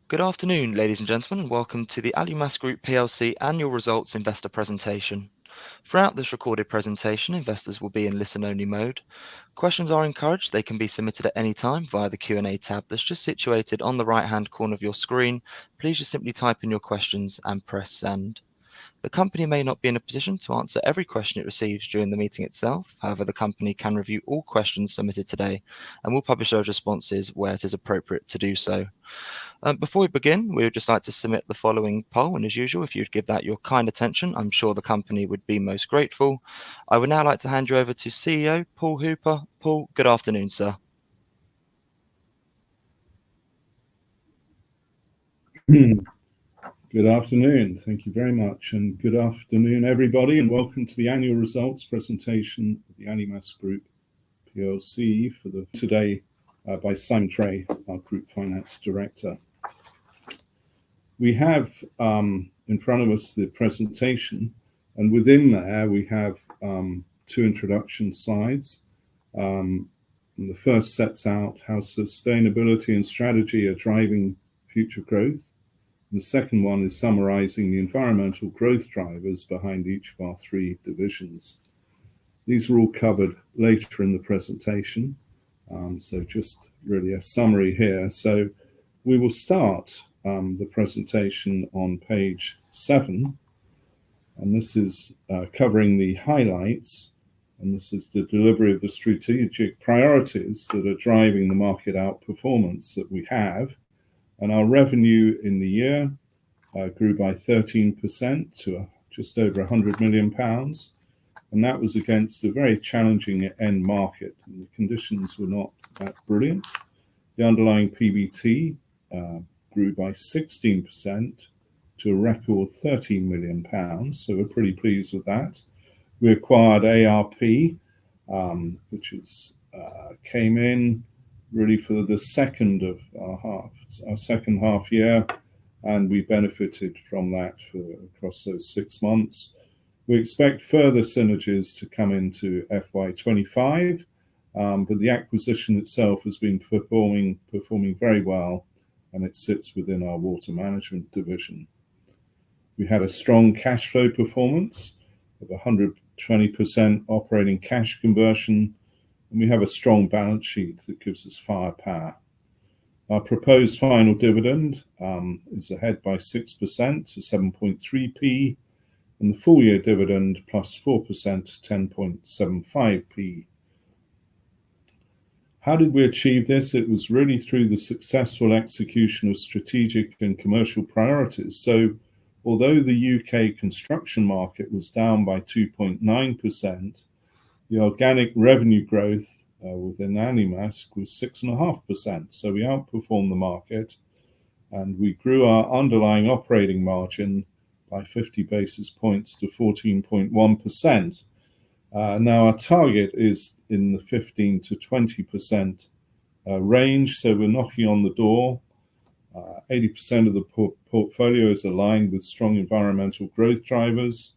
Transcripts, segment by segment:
Good afternoon, ladies and gentlemen, and welcome to the ALUMASC Group PLC annual results investor presentation. Throughout this recorded presentation, investors will be in listen-only mode. Questions are encouraged. They can be submitted at any time via the Q&A tab that's just situated on the right-hand corner of your screen. Please just simply type in your questions and press send. The company may not be in a position to answer every question it receives during the meeting itself. However, the company can review all questions submitted today and will publish those responses where it is appropriate to do so. Before we begin, we would just like to submit the following poll, and as usual, if you'd give that your kind attention, I'm sure the company would be most grateful. I would now like to hand you over to CEO Paul Hooper. Paul, good afternoon, sir. Good afternoon. Thank you very much, and good afternoon, everybody, and welcome to the annual results presentation of the ALUMASC Group PLC for today by Simon Tray, our Group Finance Director. We have in front of us the presentation, and within there we have two introduction slides. And the first sets out how sustainability and strategy are driving future growth. And the second one is summarizing the environmental growth drivers behind each of our three divisions. These are all covered later in the presentation, so just really a summary here. So we will start the presentation on page 7, and this is covering the highlights, and this is the delivery of the strategic priorities that are driving the market outperformance that we have. And our revenue in the year grew by 13% to just over £100 million. And that was against a very challenging end market. And the conditions were not that brilliant. The underlying PBT grew by 16% to a record £13 million. So we're pretty pleased with that. We acquired ARP, which came in really for the second of our second half year, and we benefited from that across those 6 months. We expect further synergies to come into FY25, but the acquisition itself has been performing very well, and it sits within our water management division. We had a strong cash flow performance of 120% operating cash conversion, and we have a strong balance sheet that gives us firepower. Our proposed final dividend is ahead by 6% to 7.3p, and the full year dividend plus 4% to 10.75p. How did we achieve this? It was really through the successful execution of strategic and commercial priorities. So although the UK construction market was down by 2.9%, the organic revenue growth within ALUMASC was 6.5%. So we outperformed the market, and we grew our underlying operating margin by 50 basis points to 14.1%. Now our target is in the 15 to 20% range, so we're knocking on the door. 80% of the portfolio is aligned with strong environmental growth drivers.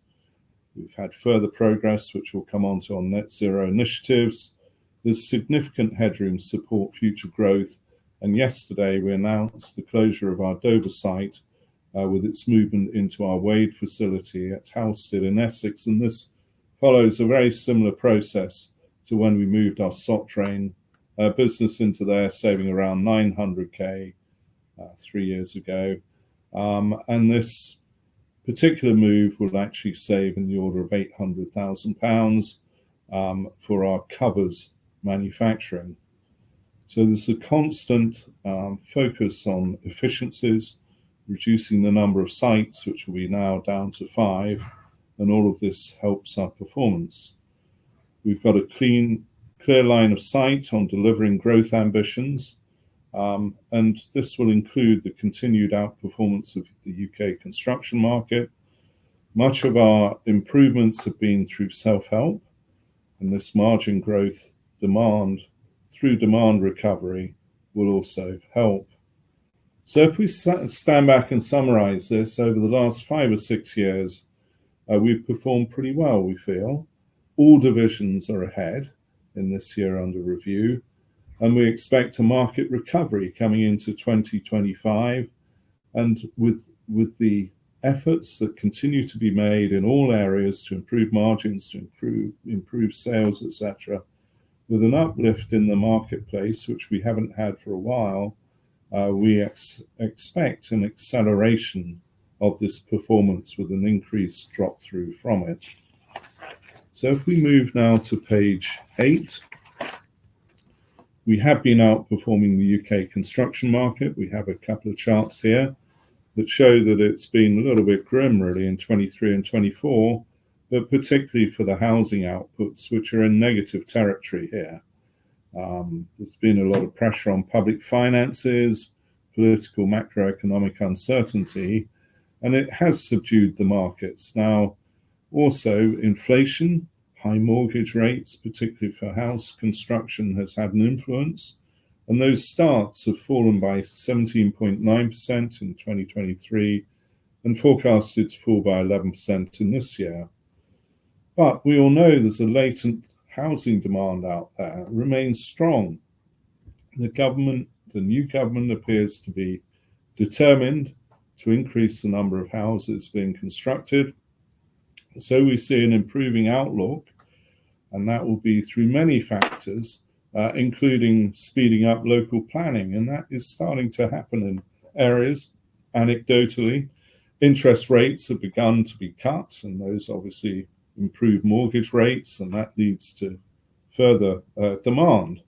We've had further progress, which we'll come on to on net zero initiatives. There's significant headroom to support future growth. And yesterday we announced the closure of our Dover site with its movement into our Wade facility at Halstead in Essex. And this follows a very similar process to when we moved our Sotrain business into there, saving around 900k 3 years ago. And this particular move will actually save in the order of £800,000 for our covers manufacturing. So there's a constant focus on efficiencies, reducing the number of sites, which will be now down to 5, and all of this helps our performance. We've got a clear line of sight on delivering growth ambitions, and this will include the continued outperformance of the UK construction market. Much of our improvements have been through self-help, and this margin growth through demand recovery will also help. So if we stand back and summarize this, over the last 5 or 6 years, we've performed pretty well, we feel. All divisions are ahead in this year under review, and we expect a market recovery coming into 2025, And with the efforts that continue to be made in all areas to improve margins, to improve sales, etc., with an uplift in the marketplace, which we haven't had for a while, we expect an acceleration of this performance with an increased drop through from it. So if we move now to page 8, we have been outperforming the UK construction market. We have a couple of charts here that show that it's been a little bit grim really in 23 and 24, but particularly for the housing outputs, which are in negative territory here. There's been a lot of pressure on public finances, political macroeconomic uncertainty, and it has subdued the markets. Now, also inflation, high mortgage rates, particularly for house construction, has had an influence, and those starts have fallen by 17.9% in 2023 and forecasted to fall by 11% in this year. But we all know there's a latent housing demand out there. It remains strong. The new government appears to be determined to increase the number of houses being constructed. So we see an improving outlook, and that will be through many factors, including speeding up local planning, and that is starting to happen in areas. Anecdotally, interest rates have begun to be cut, and those obviously improve mortgage rates, and that leads to further demand.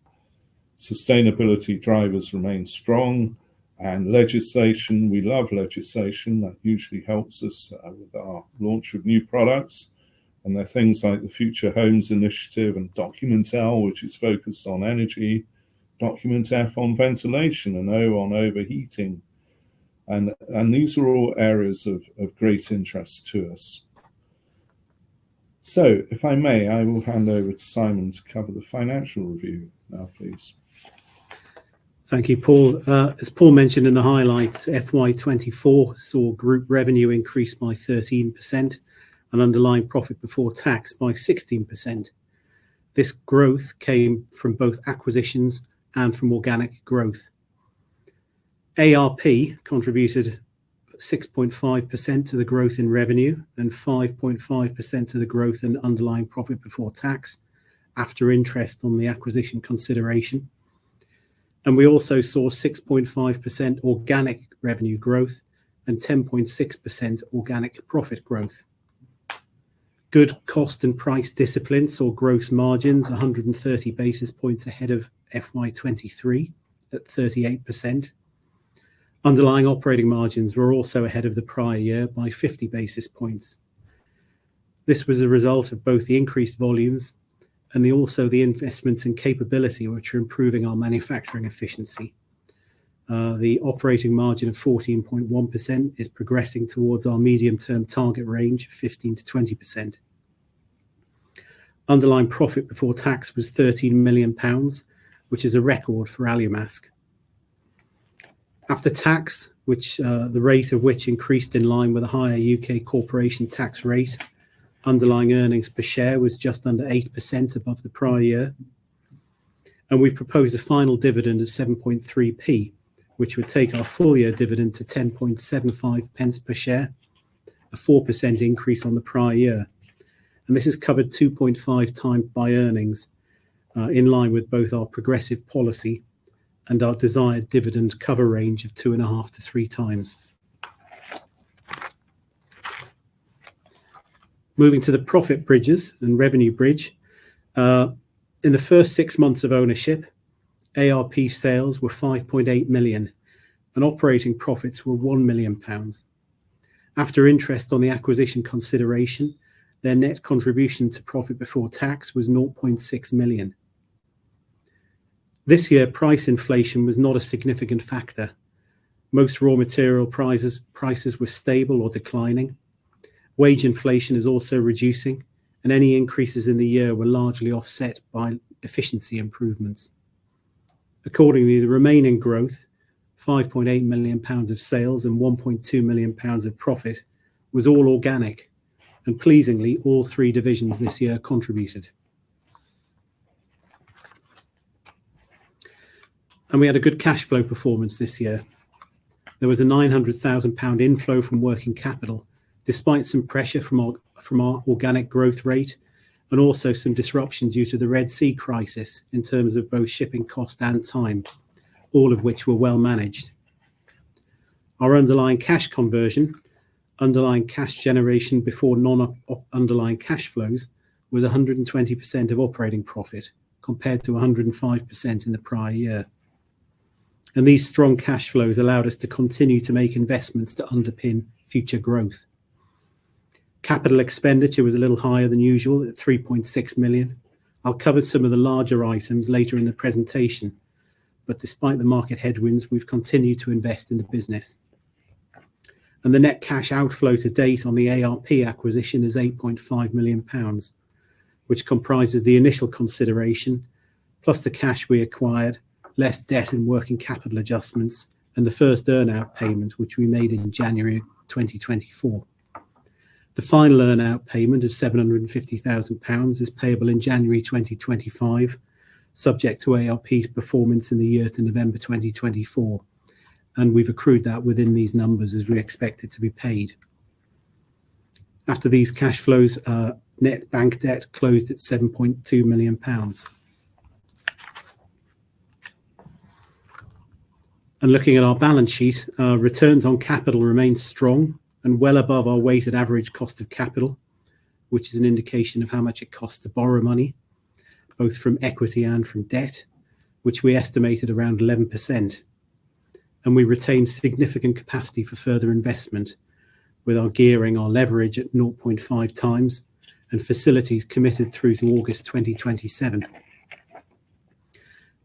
Sustainability drivers remain strong, and legislation, we love legislation, that usually helps us with our launch of new products. And there are things like the Future Homes Initiative and Document L, which is focused on energy, Document F on ventilation, and O on overheating. And these are all areas of great interest to us. So, if I may, I will hand over to Simon to cover the financial review now, please. Thank you, Paul. As Paul mentioned in the highlights, FY24 saw group revenue increase by 13% and underlying profit before tax by 16%. This growth came from both acquisitions and from organic growth. ARP contributed 6.5% to the growth in revenue and 5.5% to the growth in underlying profit before tax after interest on the acquisition consideration. And we also saw 6.5% organic revenue growth and 10.6% organic profit growth. Good cost and price discipline saw gross margins 130 basis points ahead of FY23 at 38%. Underlying operating margins were also ahead of the prior year by 50 basis points. This was a result of both the increased volumes and also the investments in capability, which are improving our manufacturing efficiency. The operating margin of 14.1% is progressing towards our medium-term target range of 15 to 20%. Underlying profit before tax was £13 million, which is a record for ALUMASC. After tax, the rate of which increased in line with a higher UK corporation tax rate, underlying earnings per share was just under 8% above the prior year. And we've proposed a final dividend of 7.3p, which would take our full year dividend to 10.75 pence per share, a 4% increase on the prior year. And this is covered 2.5 times by earnings, in line with both our progressive policy and our desired dividend cover range of 2.5 to 3 times. Moving to the profit bridges and revenue bridge. In the first 6 months of ownership, ARP sales were 5.8 million and operating profits were £1 million. After interest on the acquisition consideration, their net contribution to profit before tax was 0.6 million. This year, price inflation was not a significant factor. Most raw material prices were stable or declining. Wage inflation is also reducing, and any increases in the year were largely offset by efficiency improvements. Accordingly, the remaining growth, £5.8 million of sales and £1.2 million of profit, was all organic, and pleasingly, all 3 divisions this year contributed. And we had a good cash flow performance this year. There was a £900,000 inflow from working capital, despite some pressure from our organic growth rate, and also some disruption due to the Red Sea crisis in terms of both shipping cost and time, all of which were well managed. Our underlying cash conversion, underlying cash generation before non-underlying cash flows, was 120% of operating profit, compared to 105% in the prior year. And these strong cash flows allowed us to continue to make investments to underpin future growth. Capital expenditure was a little higher than usual at 3.6 million. I'll cover some of the larger items later in the presentation, but despite the market headwinds, we've continued to invest in the business. And the net cash outflow to date on the ARP acquisition is £8.5 million, which comprises the initial consideration, plus the cash we acquired, less debt and working capital adjustments, and the first earn-out payment, which we made in January 2024. The final earn-out payment of £750,000 is payable in January 2025, subject to ARP's performance in the year to November 2024. And we've accrued that within these numbers as we expect it to be paid. After these cash flows, net bank debt closed at £7.2 million. And looking at our balance sheet, returns on capital remain strong and well above our weighted average cost of capital, which is an indication of how much it costs to borrow money, both from equity and from debt, which we estimated around 11%. And we retain significant capacity for further investment, with our gearing, our leverage at 0.5 times, and facilities committed through to August 2027.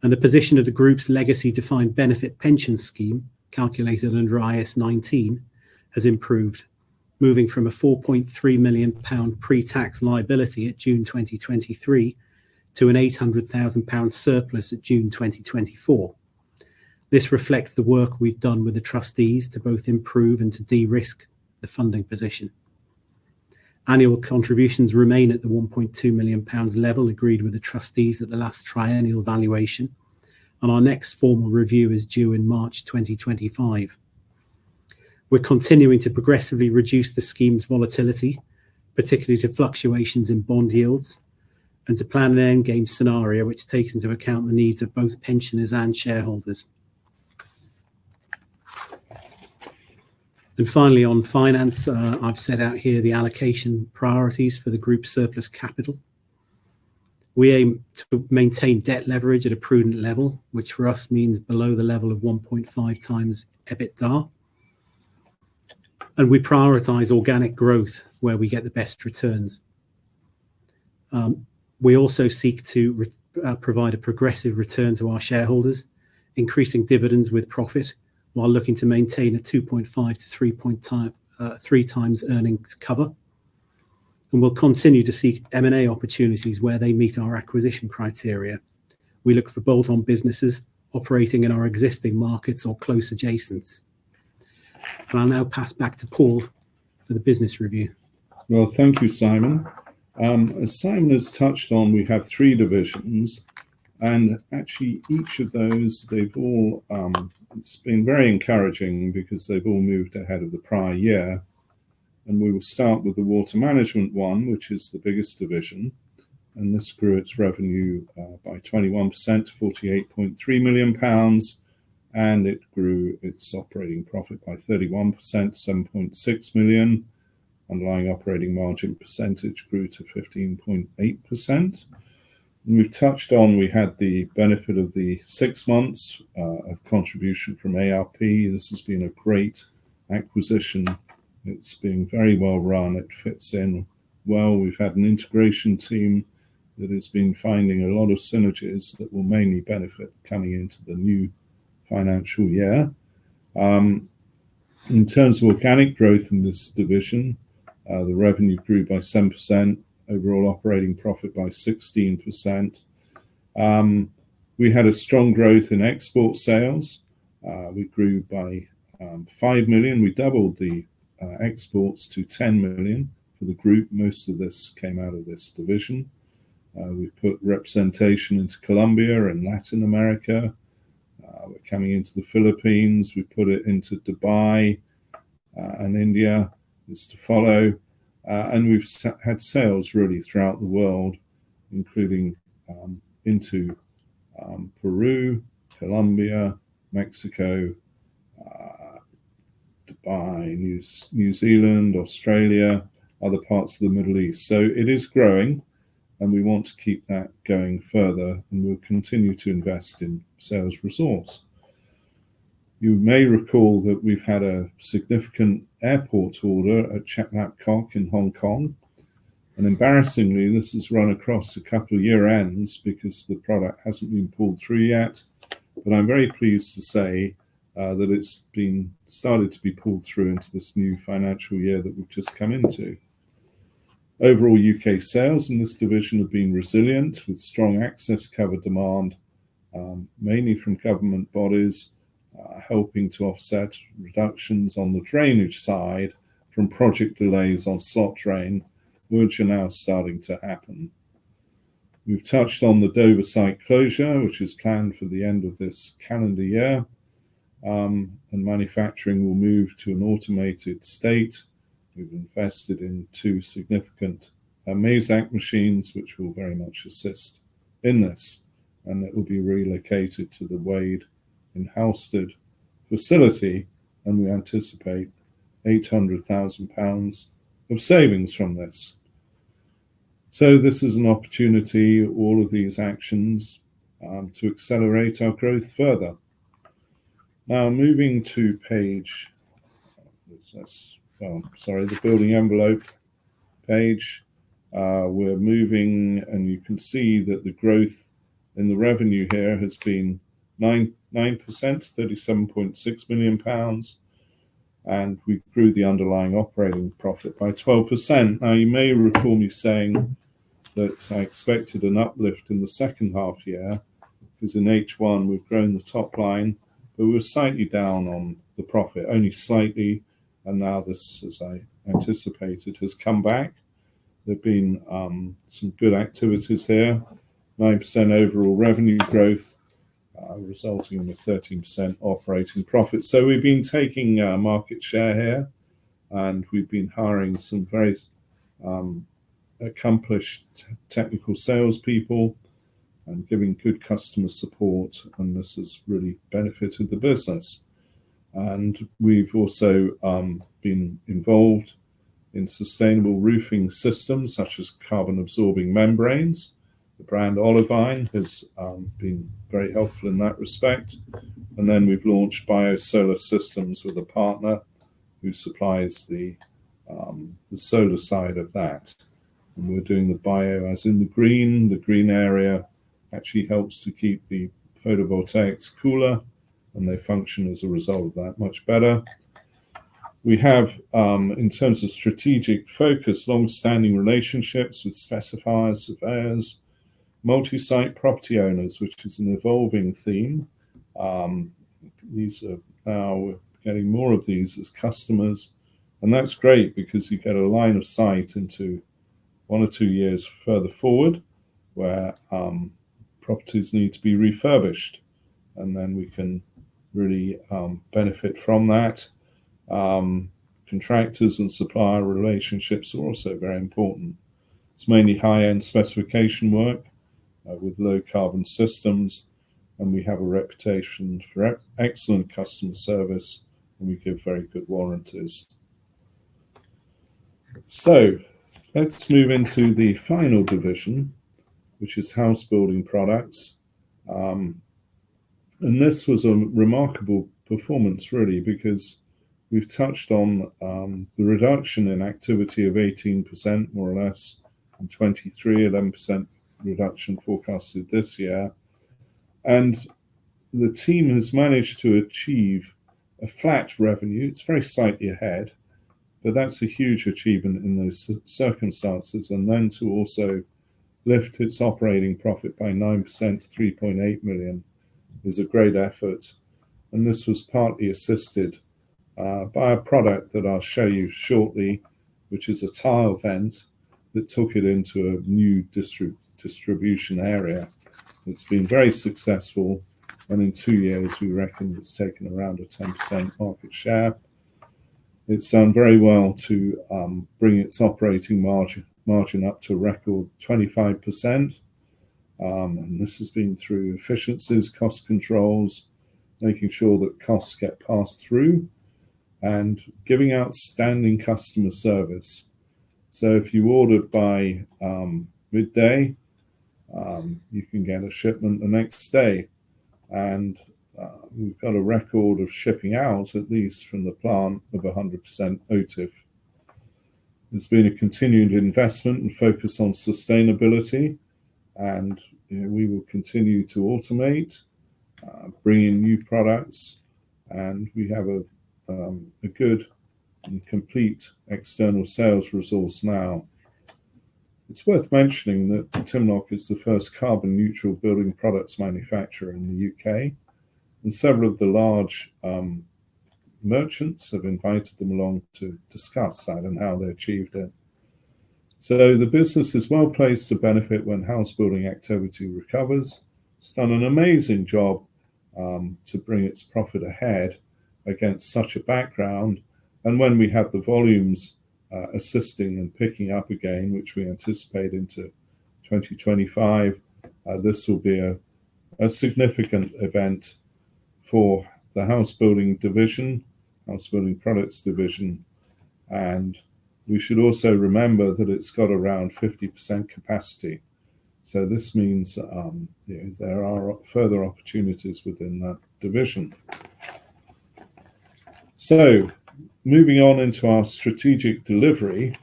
And the position of the group's legacy defined benefit pension scheme, calculated under IAS 19, has improved, moving from a £4.3 million pre-tax liability at June 2023 to an £800,000 surplus at June 2024. This reflects the work we've done with the trustees to both improve and to de-risk the funding position. Annual contributions remain at the £1.2 million level agreed with the trustees at the last triennial valuation, and our next formal review is due in March 2025. We're continuing to progressively reduce the scheme's volatility, particularly to fluctuations in bond yields, and to plan an endgame scenario which takes into account the needs of both pensioners and shareholders. And finally, on finance, I've set out here the allocation priorities for the group's surplus capital. We aim to maintain debt leverage at a prudent level, which for us means below the level of 1.5 times EBITDA. And we prioritise organic growth where we get the best returns. We also seek to provide a progressive return to our shareholders, increasing dividends with profit, while looking to maintain a 2.5 to 3 times earnings cover. And we'll continue to seek M&A opportunities where they meet our acquisition criteria. We look for bolt-on businesses operating in our existing markets or close adjacents. And I'll now pass back to Paul for the business review. Well, thank you, Simon. As Simon has touched on, we have 3 divisions, and actually each of those, they've all, it's been very encouraging because they've all moved ahead of the prior year. And we will start with the water management one, which is the biggest division. And this grew its revenue by 21% to £48.3 million. And it grew its operating profit by 31%, 7.6 million. Underlying operating margin percentage grew to 15.8%. And we've touched on, we had the benefit of the 6 months of contribution from ARP. This has been a great acquisition. It's been very well run. It fits in well. We've had an integration team that has been finding a lot of synergies that will mainly benefit coming into the new financial year. In terms of organic growth in this division, the revenue grew by 7%, overall operating profit by 16%. We had a strong growth in export sales. We grew by 5 million. We doubled the exports to 10 million for the group. Most of this came out of this division. We put representation into Colombia and Latin America. We're coming into the Philippines. We put it into Dubai, and India is to follow. And we've had sales really throughout the world, including into Peru, Colombia, Mexico, Dubai, New Zealand, Australia, other parts of the Middle East. So it is growing, and we want to keep that going further, and we'll continue to invest in sales resource. You may recall that we've had a significant airport order at Chek Lap Kok in Hong Kong. And embarrassingly, this has run across a couple of year ends because the product hasn't been pulled through yet. But I'm very pleased to say that it's been started to be pulled through into this new financial year that we've just come into. Overall UK sales in this division have been resilient with strong access cover demand, mainly from government bodies, helping to offset reductions on the drainage side from project delays on slot drain, which are now starting to happen. We've touched on the Dover site closure, which is planned for the end of this calendar year, and manufacturing will move to an automated state. We've invested in 2 significant Mazak machines, which will very much assist in this, and it will be relocated to the Wade in Halstead facility, and we anticipate £800,000 of savings from this. So this is an opportunity, all of these actions, to accelerate our growth further. Now moving to page, the building envelope page, we're moving, and you can see that the growth in the revenue here has been 9%, £37.6 million, and we grew the underlying operating profit by 12%. Now, you may recall me saying that I expected an uplift in the second half year, because in H1 we've grown the top line, but we were slightly down on the profit, only slightly, and now this, as I anticipated, has come back. There have been some good activities here, 9% overall revenue growth, resulting in a 13% operating profit. So we've been taking market share here, and we've been hiring some very accomplished technical salespeople and giving good customer support, and this has really benefited the business. And we've also been involved in sustainable roofing systems such as carbon absorbing membranes. The brand Olivine has been very helpful in that respect. And then we've launched bio-solar systems with a partner who supplies the solar side of that. And we're doing the bio as in the green area actually helps to keep the photovoltaics cooler, and they function as a result of that much better. We have, in terms of strategic focus, long-standing relationships with specifiers, surveyors, multi-site property owners, which is an evolving theme. These are now, we're getting more of these as customers, and that's great because you get a line of sight into 1 or 2 years further forward where properties need to be refurbished, and then we can really benefit from that. Contractors and supplier relationships are also very important. It's mainly high-end specification work with low carbon systems, and we have a reputation for excellent customer service, and we give very good warranties. So let's move into the final division, which is house building products. And this was a remarkable performance, really, because we've touched on the reduction in activity of 18%, more or less, in 23, 11% reduction forecasted this year. And the team has managed to achieve a flat revenue. It's very slightly ahead, but that's a huge achievement in those circumstances. And then to also lift its operating profit by 9% to 3.8 million is a great effort. And this was partly assisted by a product that I'll show you shortly, which is a tile vent that took it into a new distribution area. It's been very successful, and in 2 years we reckon it's taken around a 10% market share. It's done very well to bring its operating margin up to a record 25%. And this has been through efficiencies, cost controls, making sure that costs get passed through, and giving outstanding customer service. So if you ordered by midday, you can get a shipment the next day. And we've got a record of shipping out, at least from the plant, of 100% OTIF. There's been a continued investment and focus on sustainability, and we will continue to automate, bring in new products, and we have a good and complete external sales resource now. It's worth mentioning that Timlock is the first carbon neutral building products manufacturer in the UK, and several of the large merchants have invited them along to discuss that and how they achieved it. So the business is well placed to benefit when house building activity recovers. It's done an amazing job to bring its profit ahead against such a background. And when we have the volumes assisting and picking up again, which we anticipate into 2025, this will be a significant event for the house building division, house building products division. And we should also remember that it's got around 50% capacity. So this means there are further opportunities within that division. So moving on into our strategic delivery,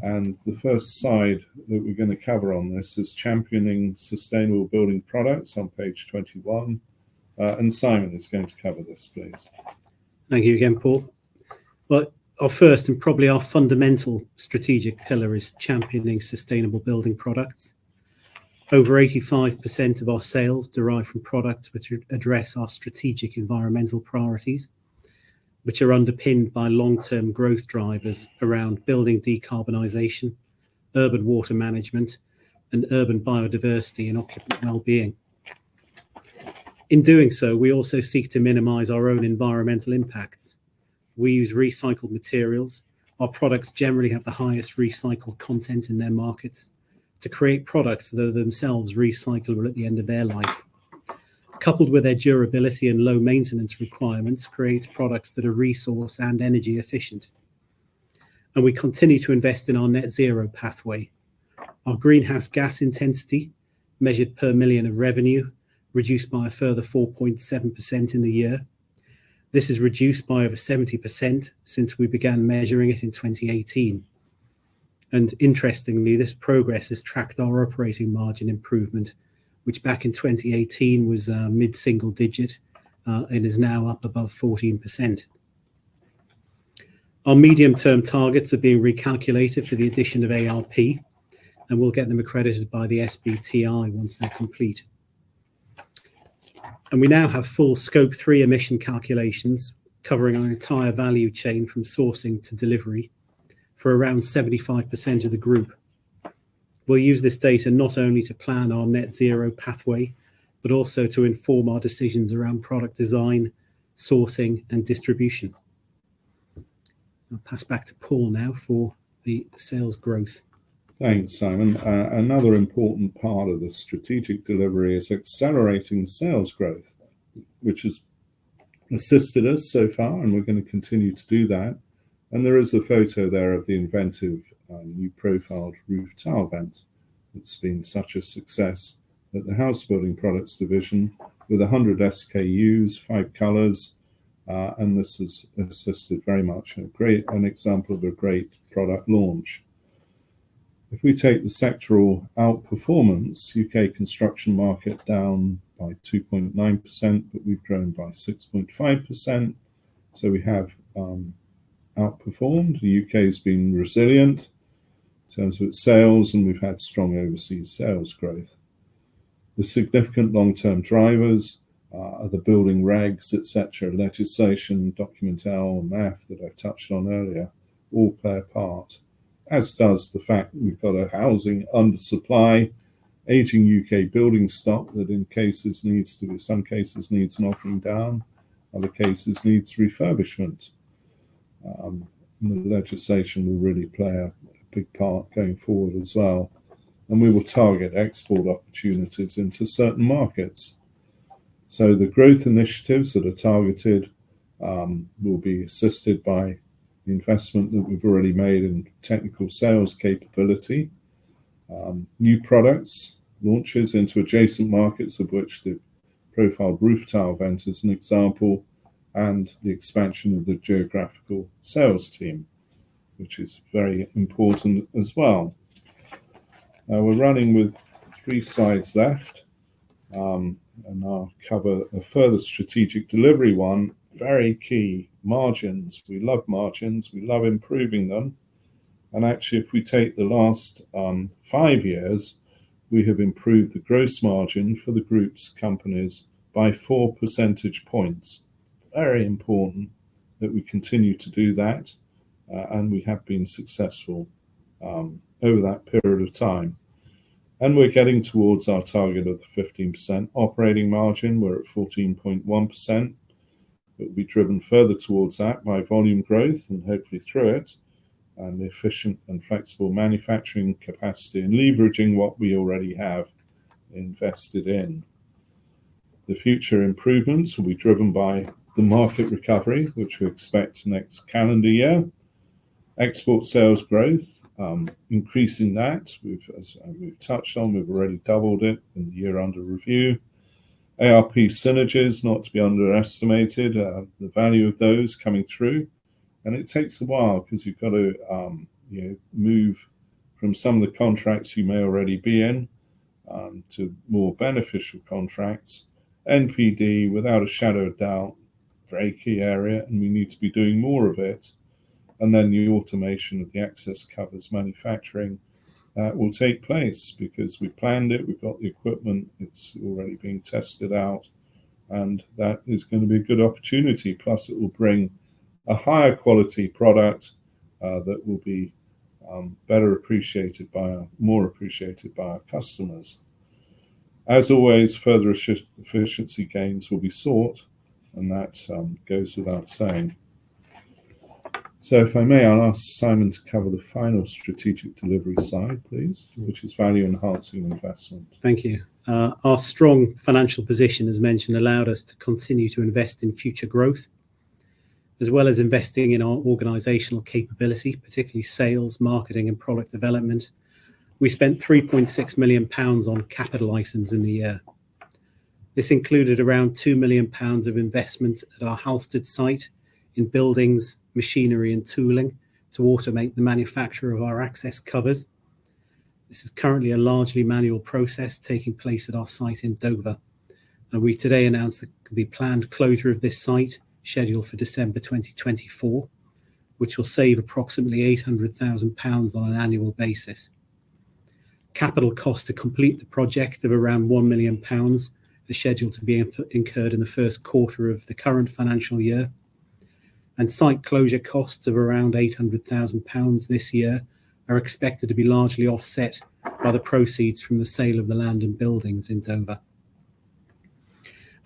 and the first slide that we're going to cover on this is championing sustainable building products on page 21. And Simon is going to cover this, please. Thank you again, Paul. Well, our first and probably our fundamental strategic pillar is championing sustainable building products. Over 85% of our sales derive from products which address our strategic environmental priorities, which are underpinned by long-term growth drivers around building decarbonisation, urban water management, and urban biodiversity and occupant well-being. In doing so, we also seek to minimise our own environmental impacts. We use recycled materials. Our products generally have the highest recycled content in their markets to create products that are themselves recyclable at the end of their life. Coupled with their durability and low maintenance requirements, creates products that are resource and energy efficient. And we continue to invest in our net zero pathway. Our greenhouse gas intensity, measured per million of revenue, reduced by a further 4.7% in the year. This is reduced by over 70% since we began measuring it in 2018. And interestingly, this progress has tracked our operating margin improvement, which back in 2018 was mid-single digit and is now up above 14%. Our medium-term targets are being recalculated for the addition of ARP, and we'll get them accredited by the SBTi once they're complete. And we now have full Scope 3 emission calculations covering our entire value chain from sourcing to delivery for around 75% of the group. We'll use this data not only to plan our net zero pathway, but also to inform our decisions around product design, sourcing, and distribution. I'll pass back to Paul now for the sales growth. Thanks, Simon. Another important part of the strategic delivery is accelerating sales growth, which has assisted us so far, and we're going to continue to do that. And there is a photo there of the inventive new profiled roof tile vent that's been such a success at the house building products division with 100 SKUs, 5 colors, and this has assisted very much. An example of a great product launch. If we take the sectoral outperformance, UK construction market down by 2.9%, but we've grown by 6.5%. So we have outperformed. The UK has been resilient in terms of its sales, and we've had strong overseas sales growth. The significant long-term drivers are the building regs, etc., legislation, Document L, MAF that I've touched on earlier, all play a part, as does the fact that we've got a housing undersupply aging UK building stock that in some cases needs knocking down, other cases needs refurbishment. The legislation will really play a big part going forward as well. And we will target export opportunities into certain markets. So the growth initiatives that are targeted will be assisted by the investment that we've already made in technical sales capability, new products, launches into adjacent markets, of which the profiled roof tile vent is an example, and the expansion of the geographical sales team, which is very important as well. We're running with 3 slides left, and I'll cover a further strategic delivery one. Very key, margins. We love margins, we love improving them. And actually, if we take the last 5 years, we have improved the gross margin for the group's companies by 4 percentage points. Very important that we continue to do that, and we have been successful over that period of time. And we're getting towards our target of the 15% operating margin. We're at 14.1%. It will be driven further towards that by volume growth and hopefully through it, and efficient and flexible manufacturing capacity and leveraging what we already have invested in. The future improvements will be driven by the market recovery, which we expect next calendar year. Export sales growth, increasing that. As we've touched on, we've already doubled it in the year under review. ARP synergies, not to be underestimated, the value of those coming through. And it takes a while because you've got to move from some of the contracts you may already be in to more beneficial contracts. NPD, without a shadow of doubt, very key area, and we need to be doing more of it. And then the automation of the access covers manufacturing will take place because we planned it, we've got the equipment, it's already being tested out, and that is going to be a good opportunity. Plus it will bring a higher quality product that will be more appreciated by our customers. As always, further efficiency gains will be sought, and that goes without saying. So if I may, I'll ask Simon to cover the final strategic delivery side, please, which is value enhancing investment. Thank you. Our strong financial position, as mentioned, allowed us to continue to invest in future growth, as well as investing in our organisational capability, particularly sales, marketing and product development. We spent £3.6 million on capital items in the year. This included around £2 million of investment at our Halstead site in buildings, machinery and tooling to automate the manufacture of our access covers. This is currently a largely manual process taking place at our site in Dover. And we today announced the planned closure of this site, scheduled for December 2024, which will save approximately £800,000 on an annual basis. Capital cost to complete the project of around £1 million is scheduled to be incurred in the first quarter of the current financial year. And site closure costs of around £800,000 this year are expected to be largely offset by the proceeds from the sale of the land and buildings in Dover.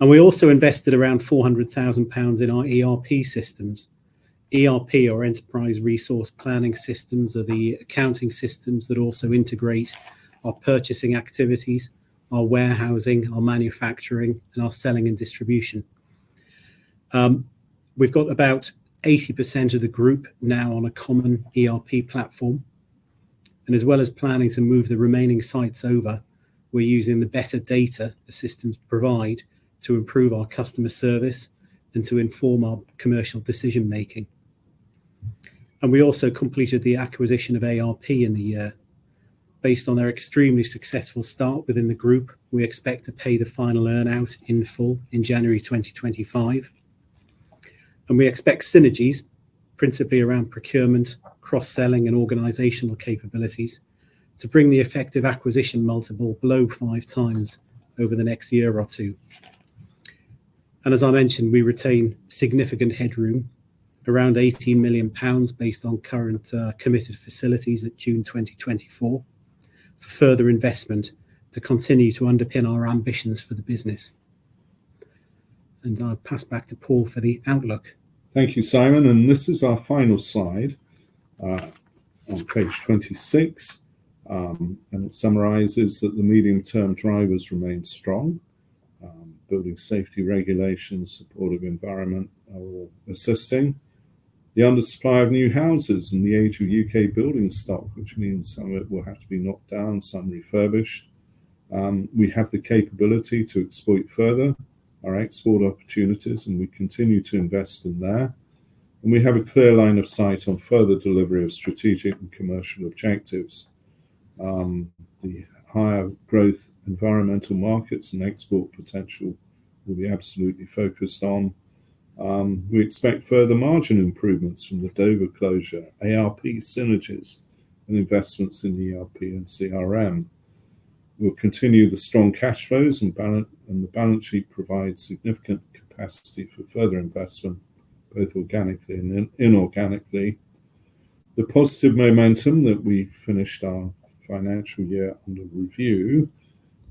And we also invested around £400,000 in our ERP systems. ERP, or Enterprise Resource Planning Systems, are the accounting systems that also integrate our purchasing activities, our warehousing, our manufacturing, and our selling and distribution. We've got about 80% of the group now on a common ERP platform. And as well as planning to move the remaining sites over, we're using the better data the systems provide to improve our customer service and to inform our commercial decision making. And we also completed the acquisition of ARP in the year. Based on their extremely successful start within the group, we expect to pay the final earn-out in full in January 2025. And we expect synergies, principally around procurement, cross-selling and organisational capabilities, to bring the effective acquisition multiple below 5 times over the next year or two. And as I mentioned, we retain significant headroom, around £18 million based on current committed facilities at June 2024, for further investment to continue to underpin our ambitions for the business. And I'll pass back to Paul for the outlook. Thank you, Simon. And this is our final slide on page 26. And it summarizes that the medium-term drivers remain strong. Building safety regulations, supportive environment are all assisting. The undersupply of new houses and the age of UK building stock, which means some of it will have to be knocked down, some refurbished. We have the capability to exploit further our export opportunities, and we continue to invest in there. And we have a clear line of sight on further delivery of strategic and commercial objectives. The higher growth environmental markets and export potential will be absolutely focused on. We expect further margin improvements from the Dover closure, ARP synergies, and investments in ERP and CRM. We'll continue the strong cash flows, and the balance sheet provides significant capacity for further investment, both organically and inorganically. The positive momentum that we finished our financial year under review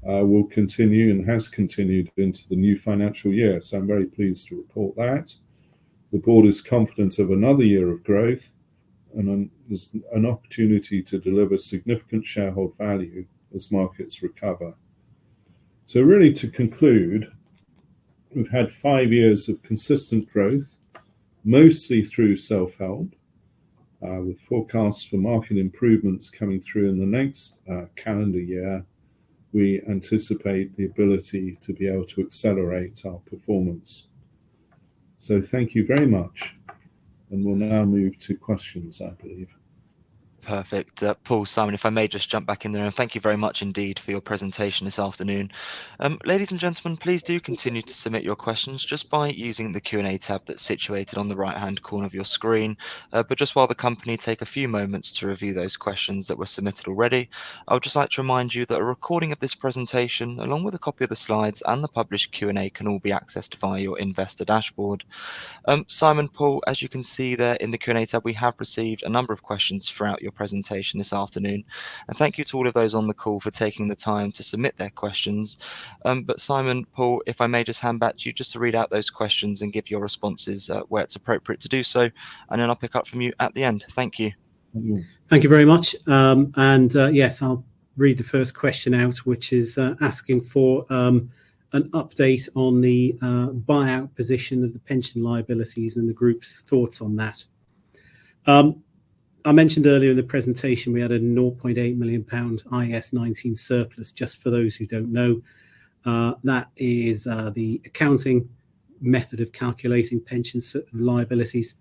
will continue and has continued into the new financial year. So I'm very pleased to report that. The board is confident of another year of growth, and there's an opportunity to deliver significant shareholder value as markets recover. So really, to conclude, we've had 5 years of consistent growth, mostly through self-help, with forecasts for market improvements coming through in the next calendar year. We anticipate the ability to be able to accelerate our performance. So thank you very much. And we'll now move to questions, I believe. Perfect. Paul, Simon, if I may just jump back in there, and thank you very much indeed for your presentation this afternoon. Ladies and gentlemen, please do continue to submit your questions just by using the Q&A tab that's situated on the right-hand corner of your screen. But just while the company take a few moments to review those questions that were submitted already, I would just like to remind you that a recording of this presentation, along with a copy of the slides and the published Q&A, can all be accessed via your investor dashboard. Simon, Paul, as you can see there in the Q&A tab, we have received a number of questions throughout your presentation this afternoon, and thank you to all of those on the call for taking the time to submit their questions. But Simon, Paul, if I may just hand back to you just to read out those questions and give your responses where it's appropriate to do so, and then I'll pick up from you at the end. Thank you. Thank you very much. Yes, I'll read the first question out, which is asking for an update on the buyout position of the pension liabilities and the group's thoughts on that. I mentioned earlier in the presentation we had a £0.8 million IAS 19 surplus. Just for those who don't know, that is the accounting method of calculating pension liabilities.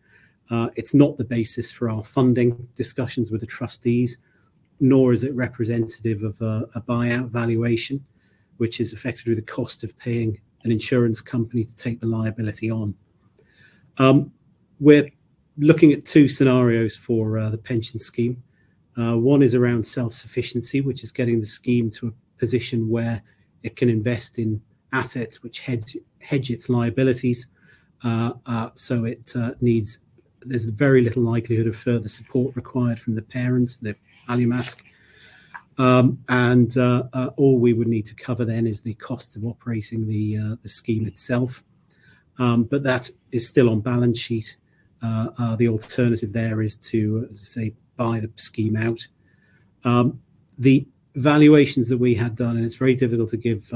It's not the basis for our funding discussions with the trustees, nor is it representative of a buyout valuation, which is effectively the cost of paying an insurance company to take the liability on. We're looking at two scenarios for the pension scheme. One is around self-sufficiency, which is getting the scheme to a position where it can invest in assets which hedge its liabilities. So it there's very little likelihood of further support required from the parent, the ALUMASC. All we would need to cover then is the cost of operating the scheme itself. But that is still on balance sheet. The alternative there is to, as I say, buy the scheme out. The valuations that we had done, and it's very difficult to give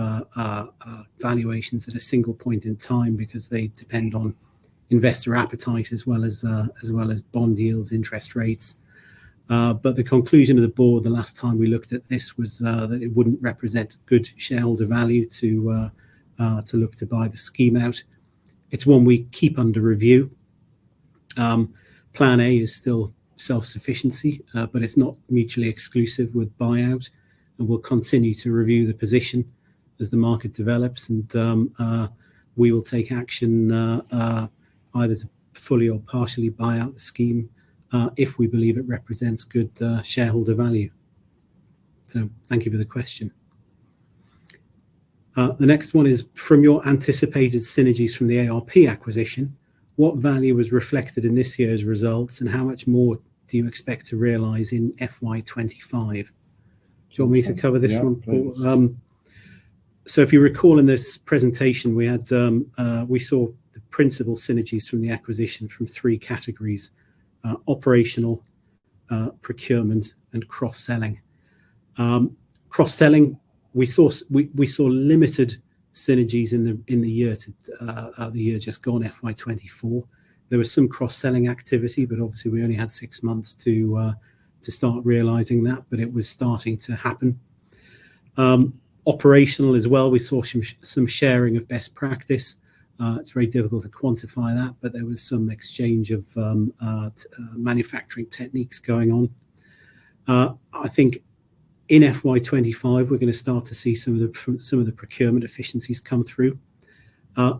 valuations at a single point in time because they depend on investor appetite as well as bond yields, interest rates. But the conclusion of the board the last time we looked at this was that it wouldn't represent good shareholder value to look to buy the scheme out. It's one we keep under review. Plan A is still self-sufficiency, but it's not mutually exclusive with buyout, and we'll continue to review the position as the market develops, and we will take action either to fully or partially buy out the scheme if we believe it represents good shareholder value. So thank you for the question. The next one is, from your anticipated synergies from the ARP acquisition, what value was reflected in this year's results, and how much more do you expect to realise in FY25? you want me to cover this one, Paul? Please. So if you recall in this presentation, we had we saw the principal synergies from the acquisition from three categories: operational, procurement, and cross-selling. Cross-selling, we saw limited synergies in the year just gone, FY24. There was some cross-selling activity, but obviously we only had 6 months to start realizing that, but it was starting to happen. Operational as well, we saw some sharing of best practice. It's very difficult to quantify that, but there was some exchange of manufacturing techniques going on. I think in FY25 we're going to start to see some of the procurement efficiencies come through.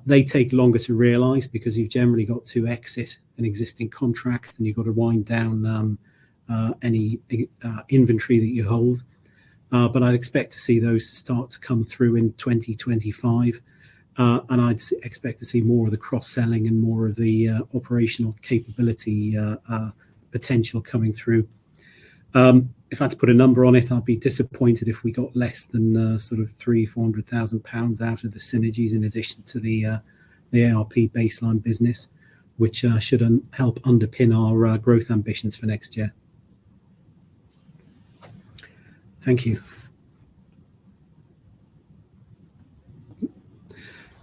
They take longer to realise because you've generally got to exit an existing contract and you've got to wind down any inventory that you hold. But I'd expect to see those start to come through in 2025. And I'd expect to see more of the cross-selling and more of the operational capability potential coming through. If I had to put a number on it, I'd be disappointed if we got less than sort of £300,000-400,000 out of the synergies in addition to the ARP baseline business, which should help underpin our growth ambitions for next year. Thank you.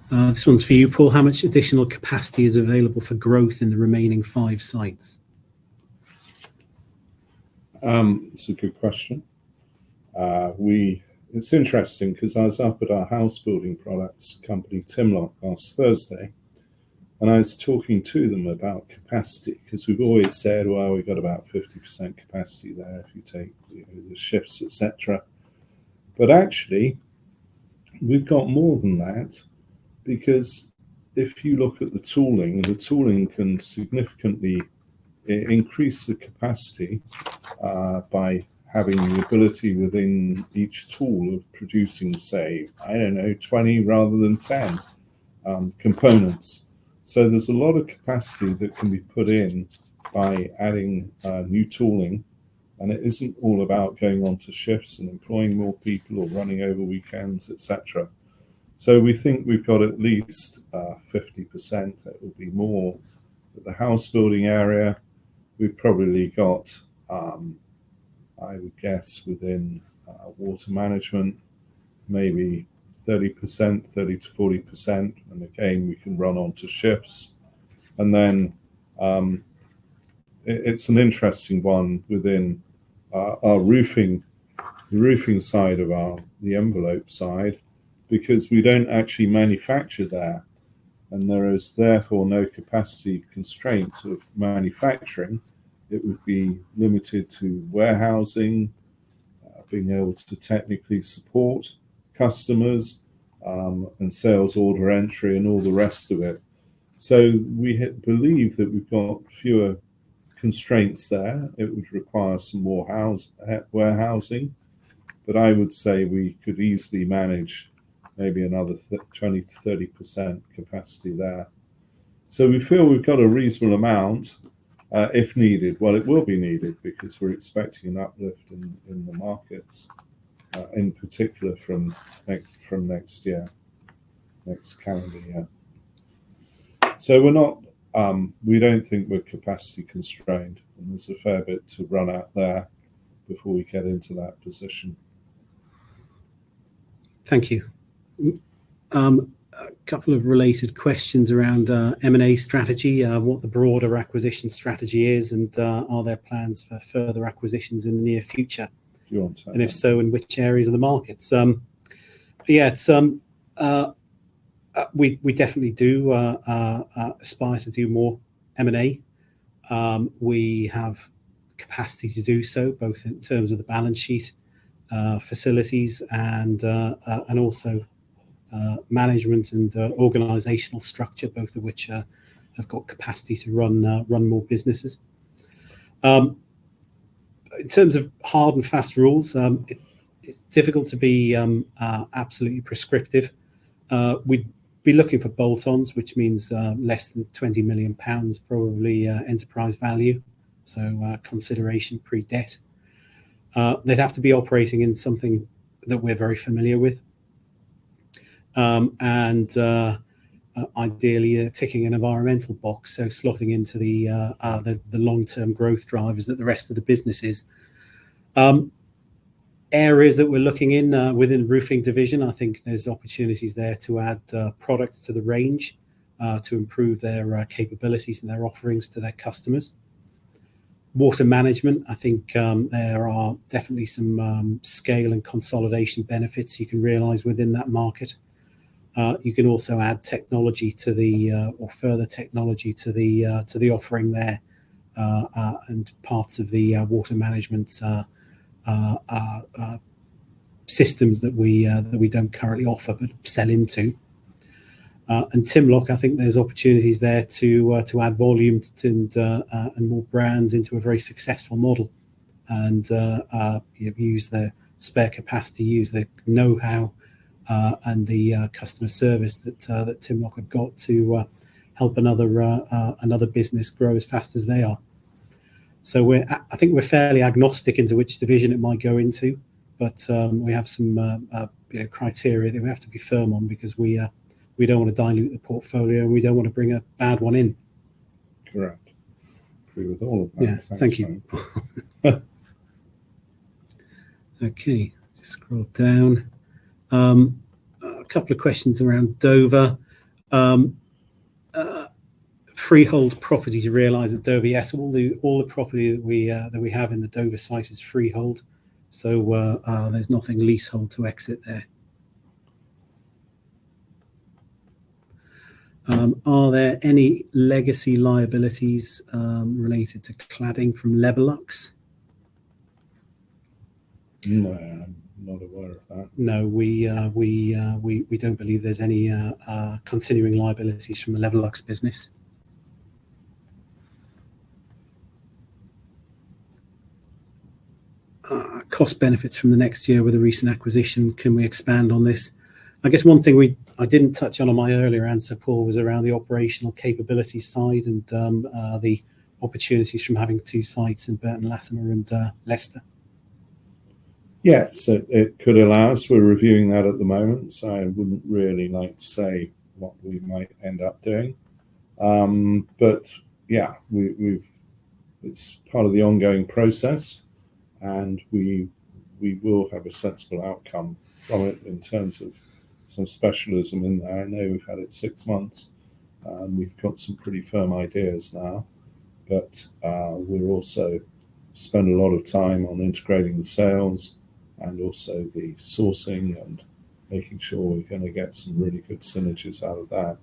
This one's for you, Paul. How much additional capacity is available for growth in the remaining 5 sites? It's a good question. It's interesting because I was up at our house building products company, Timlock, last Thursday, and I was talking to them about capacity because we've always said, well, we've got about 50% capacity there if you take the shifts, etc. But actually, we've got more than that because if you look at the tooling can significantly increase the capacity by having the ability within each tool of producing, say, 20 rather than 10 components. So there's a lot of capacity that can be put in by adding new tooling, and it isn't all about going on to shifts and employing more people or running over weekends, etc. So we think we've got at least 50%. It will be more at the house building area. We've probably got, I would guess, within water management, maybe 30%, 30 to 40%. And again, we can run on to shifts. And then it's an interesting one within our roofing, the roofing side of the envelope side, because we don't actually manufacture there. And there is therefore no capacity constraint of manufacturing. It would be limited to warehousing, being able to technically support customers, and sales order entry and all the rest of it. So we believe that we've got fewer constraints there. It would require some more warehousing, but I would say we could easily manage maybe another 20 to 30% capacity there. So we feel we've got a reasonable amount if needed. Well, it will be needed because we're expecting an uplift in the markets, in particular from next year, next calendar year. So we're not, we don't think we're capacity constrained, and there's a fair bit to run out there before we get into that position. Thank you. A couple of related questions around M&A strategy, what the broader acquisition strategy is, and are there plans for further acquisitions in the near future? Do you want to? And if so, in which areas of the markets? We definitely do aspire to do more M&A. We have capacity to do so, both in terms of the balance sheet, facilities, and also management and organizational structure, both of which have got capacity to run more businesses. In terms of hard and fast rules, it's difficult to be absolutely prescriptive. We'd be looking for bolt-ons, which means less than £20 million, probably enterprise value, so consideration pre-debt. They'd have to be operating in something that we're very familiar with, and ideally ticking an environmental box, so slotting into the long-term growth drivers that the rest of the business is. Areas that we're looking in within the roofing division, I think there's opportunities there to add products to the range to improve their capabilities and their offerings to their customers. Water management, I think there are definitely some scale and consolidation benefits you can realize within that market. You can also add technology to or further technology to the offering there, and parts of the water management systems that we don't currently offer but sell into. And Timlock, I think there's opportunities there to add volumes and more brands into a very successful model, and use the spare capacity, use the know-how and the customer service that Timlock have got to help another business grow as fast as they are. So I think we're fairly agnostic into which division it might go into, but we have some criteria that we have to be firm on, because we don't want to dilute the portfolio, and we don't want to bring a bad one in. Correct. Agree with all of that. Yeah, thank you. Okay, just scroll down. A couple of questions around Dover. Freehold property to realise at Dover. Yes, all the property that we have in the Dover site is freehold, so there's nothing leasehold to exit there. Are there any legacy liabilities related to cladding from Levelux? No, I'm not aware of that. No, we don't believe there's any continuing liabilities from the Levelux business. Cost benefits from the next year with a recent acquisition. Can we expand on this? I guess one thing I didn't touch on my earlier answer, Paul, was around the operational capability side and the opportunities from having two sites in Burton Latimer and Leicester. Yes, it could allow us. We're reviewing that at the moment, so I wouldn't really like to say what we might end up doing. But yeah, it's part of the ongoing process, and we will have a sensible outcome from it in terms of some specialism in there. I know we've had it 6 months, and we've got some pretty firm ideas now, but we're also spend a lot of time on integrating the sales and also the sourcing and making sure we're going to get some really good synergies out of that.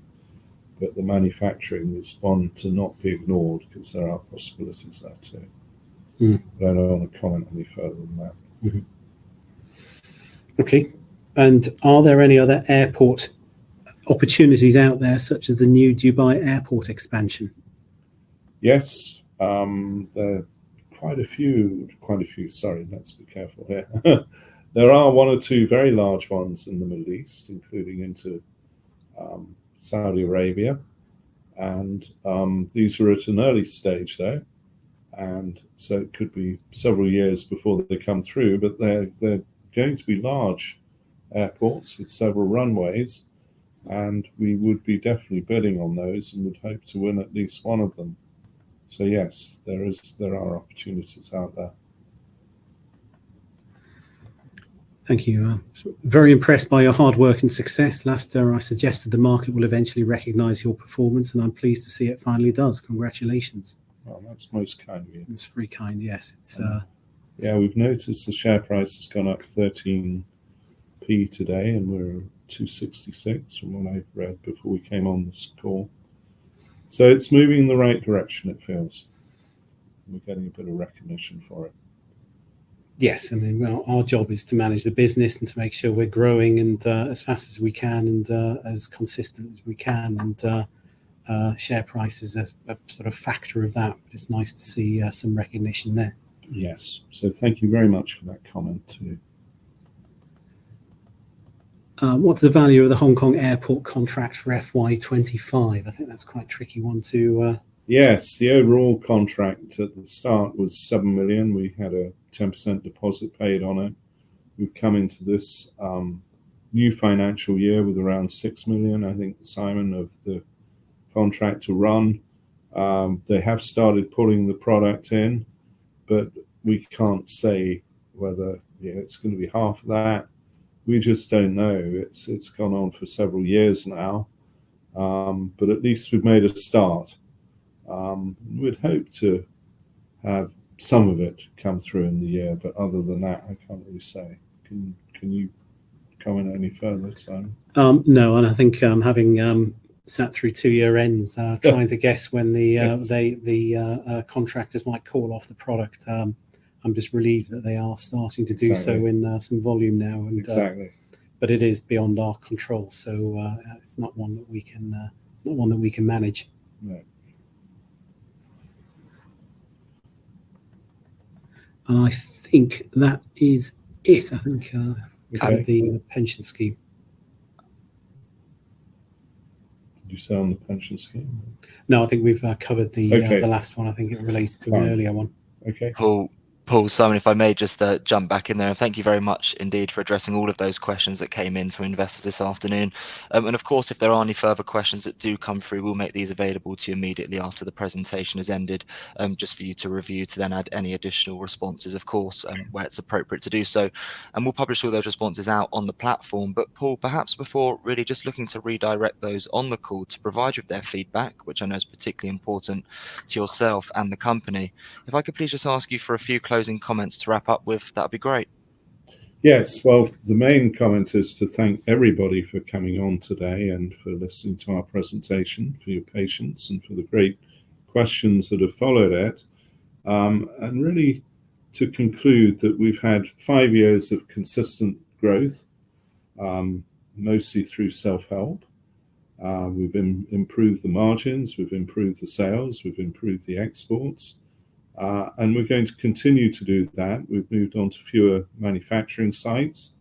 But the manufacturing is one to not be ignored, because there are possibilities there too. But I don't want to comment any further than that. Okay. And are there any other airport opportunities out there, such as the new Dubai airport expansion? Yes, there are quite a few. Sorry, let's be careful here. There are one or two very large ones in the Middle East, including into Saudi Arabia, and these are at an early stage though, and so it could be several years before they come through. But they're going to be large airports with several runways, and we would be definitely bidding on those and would hope to win at least one of them. So yes, there are opportunities out there. Thank you. Very impressed by your hard work and success. Last year I suggested the market will eventually recognise your performance, and I'm pleased to see it finally does. Congratulations. Well, that's most kind of you. It's very kind, yes. It's yeah, we've noticed the share price has gone up 13p today, and we're 266 from what I read before we came on this call. So it's moving in the right direction, it feels. We're getting a bit of recognition for it. Yes, I mean, well, our job is to manage the business and to make sure we're growing and as fast as we can and as consistent as we can. And share price is a sort of factor of that. It's nice to see some recognition there. Yes, so thank you very much for that comment too. What's the value of the Hong Kong airport contract for FY25? I think that's quite a tricky one to... Yes, the overall contract at the start was 7 million. We had a 10% deposit paid on it. We've come into this new financial year with around 6 million, I think, Simon, of the contract to run. They have started pulling the product in, but we can't say whether it's going to be half of that. We just don't know. It's gone on for several years now, but at least we've made a start. We'd hope to have some of it come through in the year, but other than that, I can't really say. Can you comment any further, Simon? No, and I think having sat through 2 year ends, trying to guess when the contractors might call off the product. I'm just relieved that they are starting to do so in some volume now, and exactly. But it is beyond our control, so it's not one that we can manage. No. And I think that is it. I think covered the pension scheme. Did you say on the pension scheme? No, I think we've covered the last one. I think it relates to an earlier one. Okay. Paul, Simon, if I may just jump back in there, and thank you very much indeed for addressing all of those questions that came in from investors this afternoon. And of course, if there are any further questions that do come through, we'll make these available to you immediately after the presentation has ended, just for you to review, to then add any additional responses, of course, where it's appropriate to do so. And we'll publish all those responses out on the platform. But Paul, perhaps before really just looking to redirect those on the call to provide you with their feedback, which I know is particularly important to yourself and the company, if I could please just ask you for a few closing comments to wrap up with, that'd be great. Yes, well, the main comment is to thank everybody for coming on today and for listening to our presentation, for your patience and for the great questions that have followed it. And really to conclude that we've had 5 years of consistent growth, mostly through self-help. We've improved the margins, we've improved the sales, we've improved the exports. And we're going to continue to do that. We've moved on to fewer manufacturing sites,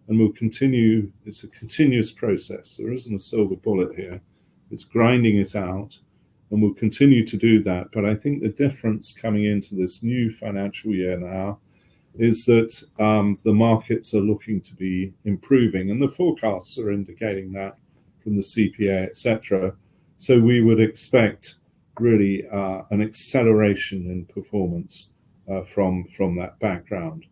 and we'll continue. It's a continuous process. There isn't a silver bullet here. It's grinding it out, and we'll continue to do that. But I think the difference coming into this new financial year now is that the markets are looking to be improving, and the forecasts are indicating that from the CPA, etc. So we would expect really an acceleration in performance from that background.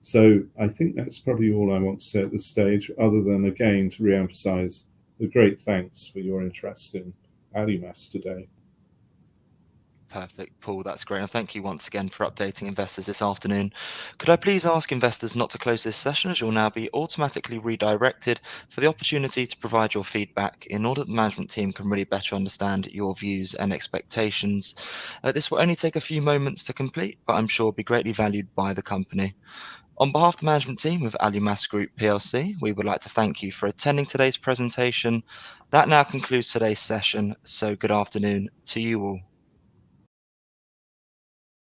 So I think that's probably all I want to say at this stage, other than again to re-emphasize the great thanks for your interest in ALUMASC today. Perfect, Paul, that's great. And thank you once again for updating investors this afternoon. Could I please ask investors not to close this session, as you'll now be automatically redirected for the opportunity to provide your feedback in order that the management team can really better understand your views and expectations. This will only take a few moments to complete, but I'm sure will be greatly valued by the company. On behalf of the management team of ALUMASC Group PLC, we would like to thank you for attending today's presentation. That now concludes today's session, so good afternoon to you all.